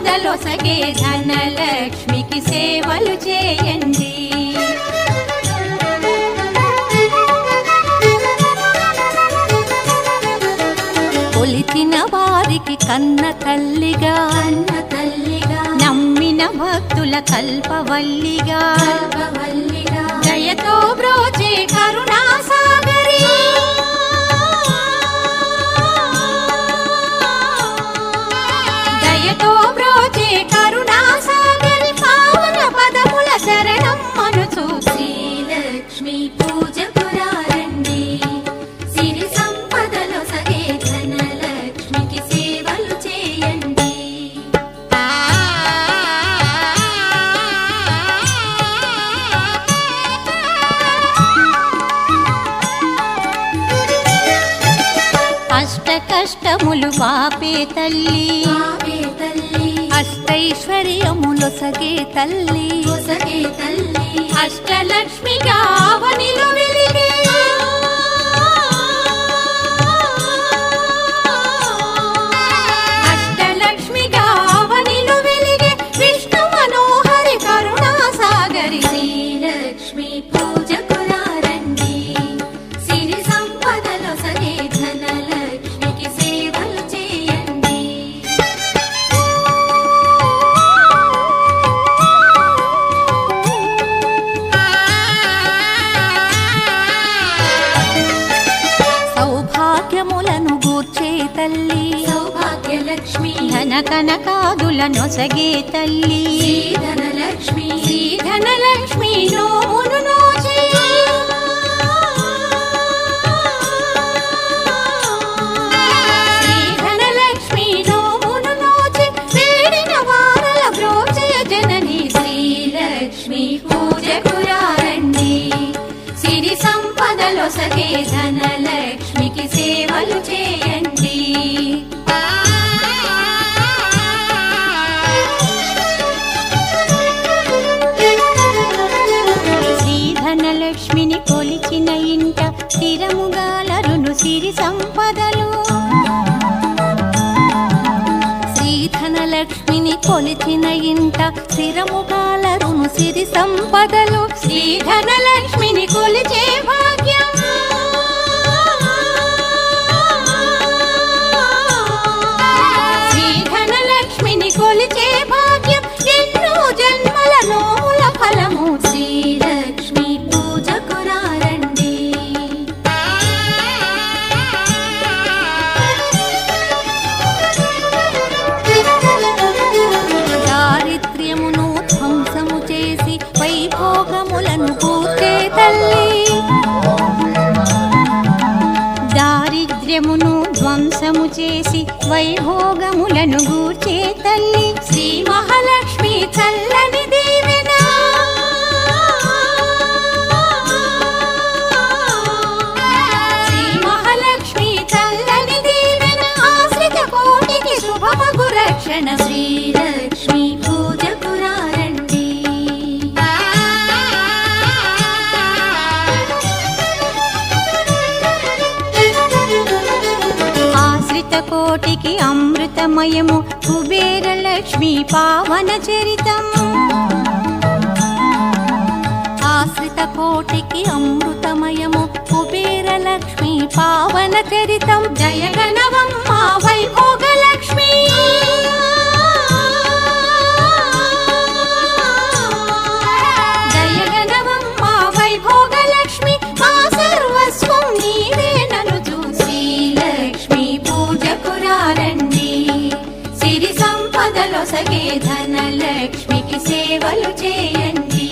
సంపదలొసగే ధనలక్ష్మికి సేవలు చేయండి. కొలిచిన వారికి కన్న తల్లిగా నమ్మిన భక్తుల కల్పవల్లిగా దయతో బ్రోచే కరుణా సాగరి దయతో బ్రోచే కరుణా సాగరి పావన పదముల శరణం మనుచు శ్రీలక్ష్మి పూజ పురారండి. సిరి సంపదలొసగే ధనలక్ష్మికి సేవలు చేయండి. అష్ట కష్టములు బాపే తల్లి అష్టైశ్వర్యములొసగే తల్లి అష్టలక్ష్మిగా అవనిలో వెలిగే అష్టలక్ష్మిగా అవనిలో వెలిగే విష్ణు మనోహరి కరుణా సాగరి శ్రీలక్ష్మి పూజ పురారండి. సిరి సంపదలొసగే ధనలక్ష్మికి సేవలు చేయండి. సౌభాగ్యములను గూర్చే తల్లి సౌభాగ్యలక్ష్మి ధన కనకాదులనొసగే తల్లి ధనలక్ష్మి నోమును నోచే ధనలక్ష్మి నోమును నోచే వేడిన వారల బ్రోచే జనని శ్రీలక్ష్మి పూజ పురారండి. సిరి సంపదలొసగే ధనలక్ష్మికి సేవలు చేయండి. శ్రీధనలక్ష్మిని కొలిచిన ఇంట స్థిరముగాలరును సిరి సంపదలు శ్రీధనలక్ష్మిని కొలిచిన ఇంట స్థిరముగాలరును సిరి సంపదలు శ్రీధనలక్ష్మిని కొలిచే భాగ్యం శ్రీధనలక్ష్మిని కొలిచే భాగ్యం ఎన్నో జన్మల నోముల ఫలము శ్రీలక్ష్మి పూజ కురారండి. దారిద్ర్యమును ధ్వంసము చేసి వైభోగములను కూర్చే తల్లి దారిద్ర్యమును ధ్వంసము చేసి వైభోగములను గూర్చే తల్లి శ్రీ మహాలక్ష్మి చల్లని దీవెన శ్రీ మహాలక్ష్మి చల్లని దీవెన ఆశ్రిత కోటికి శుభమగు రక్షణ శ్రీలక్ష్మి పూజ పురారండి. ఆశ్రిత కోటికి అమృతమయము కుబేరలక్ష్మి పావన చరితం ఆశ్రిత కోటికి అమృతమయము కుబేరలక్ష్మి పావన చరితం జయగణవమ్మ వైభోగలక్ష్మి జయగణవమ్మ వైభోగలక్ష్మి మా సర్వస్వం నీవే ననుచు శ్రీలక్ష్మి పూజ కురారండి. సిరి సంపదలొసగే ధనలక్ష్మికి సేవలు చేయండి.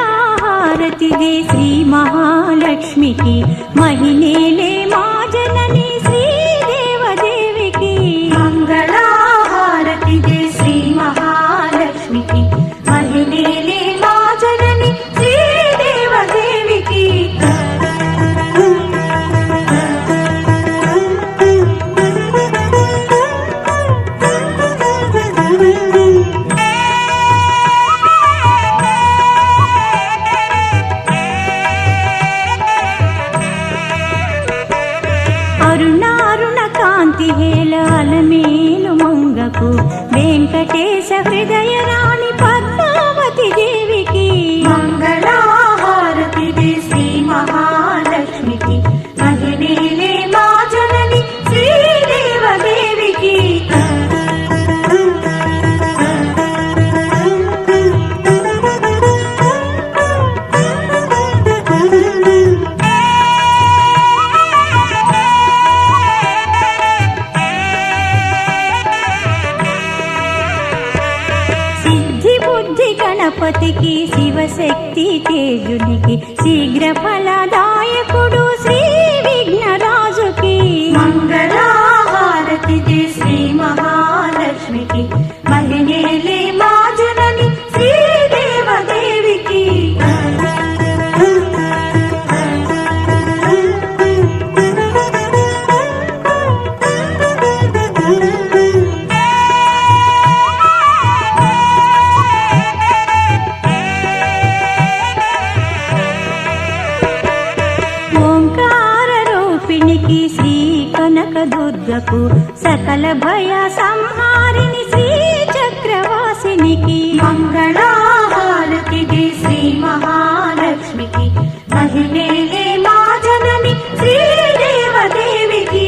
మంగళహారతిదే శ్రీ మహాలక్ష్మికి మహిళలే మా జనని శ్రీదేవదేవికి మంగళహారతి హృదయ రాణి పద్మావతి దేవికి మంగళహారతి దే శ్రీ మహాలక్ష్మికి మహిళలే మా జనని శ్రీదేవదేవికి సిద్ధి బుద్ధి గణపతికి శివశక్తి తేజునికి శీఘ్ర ఫలదాయకుడు శ్రీ విఘ్నరాజుకి మంగళహారతి దే శ్రీ మహాలక్ష్మికి మహిళలే మా జనని శ్రీదేవదేవికి ఓంకార రూపిణికి శ్రీ కనక దుర్గకు సకల భయ సంహారిణి శ్రీ చక్రవాసినికి మంగళహారతి దే శ్రీ మహాలక్ష్మికి మహిళలే మా జనని శ్రీదేవదేవికి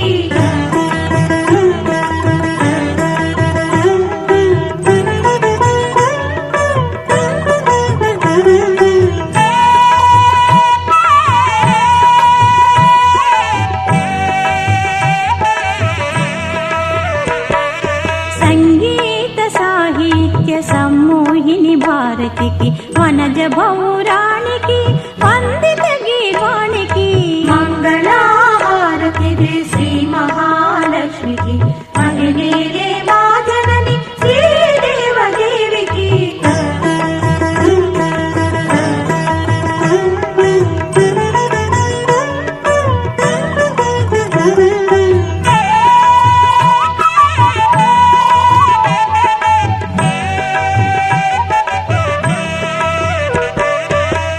సంగీత సాహిత్య సమ్మోహిని భారతికి వనజ భౌరానికి వందిత గీవానికి మంగళహారతి దే శ్రీ మహాలక్ష్మికి మహిళలే మా జనని శ్రీదేవదేవికి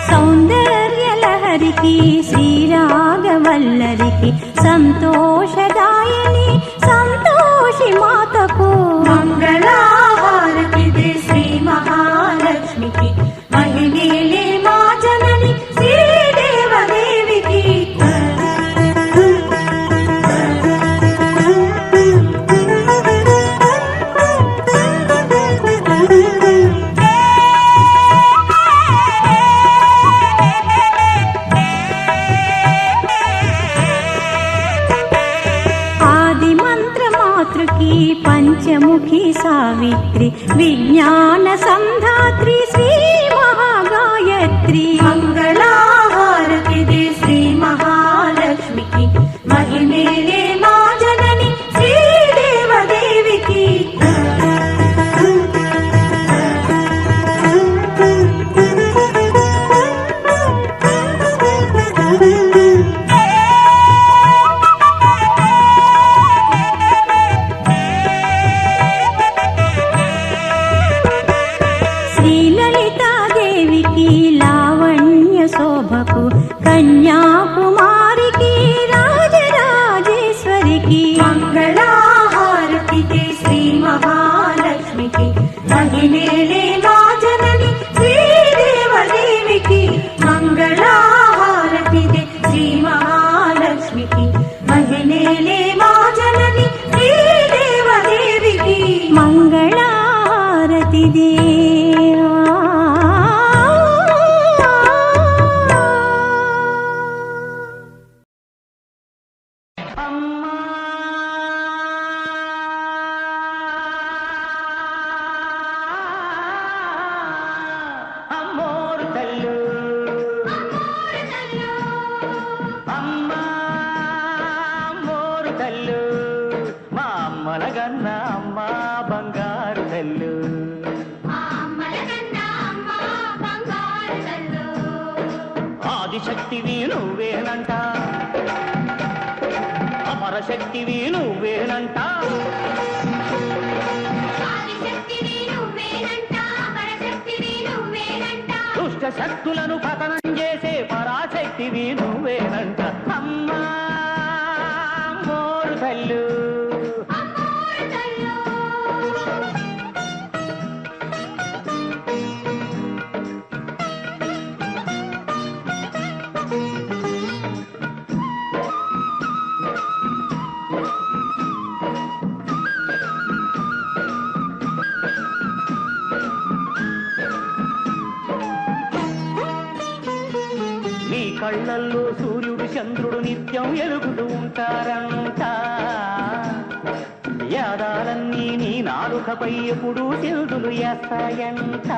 సౌందర్య లహరికి శ్రీరాగవల్లరికి సంతోషదాయని సంతోషి మాతకు మంగళహారతి దే శ్రీ మహాలక్ష్మికి మహిళలే మా జనని శ్రీదేవదేవికి ఆది మంత్ర మాతృకి పంచముఖి సావిత్రి విజ్ఞాన సంధాత్రి శ్రీ మహాగాయత్రి మంగళహారతి దే శ్రీ మహాలక్ష్మికి మహిళలే మా జనని శ్రీదేవదేవికి శ్రీలలితాదేవికి లావణ్య శోభకు కన్యాకుమారికి రాజరాజేశ్వరికి మంగళహారతి దే శ్రీ మహాలక్ష్మికి మహిళలే మా జనని శ్రీదేవదేవికి మంగళహారతి దే శ్రీ మహాలక్ష్మికి మహిళలే మా జనని శ్రీదేవదేవికి మంగళారతి అమ్మోరు తల్లు అమ్మా అమ్మోరు తల్లు మా అమ్మల గన్న అమ్మ బంగారు తల్లు ఆదిశక్తివి నువ్వేనంట అపరశక్తివి నువ్వేనంట దుష్ట శక్తులను పతనం చేసే పరాశక్తివి నువ్వేనంట అమ్మా మోరు తల్లు కళ్ళల్లో సూర్యుడు చంద్రుడు నిత్యం ఎలుగుతూ ఉంటారంట. యాదాలన్నీ నీ నాలుకపై ఎప్పుడు చెల్దులు వేస్తాయంట.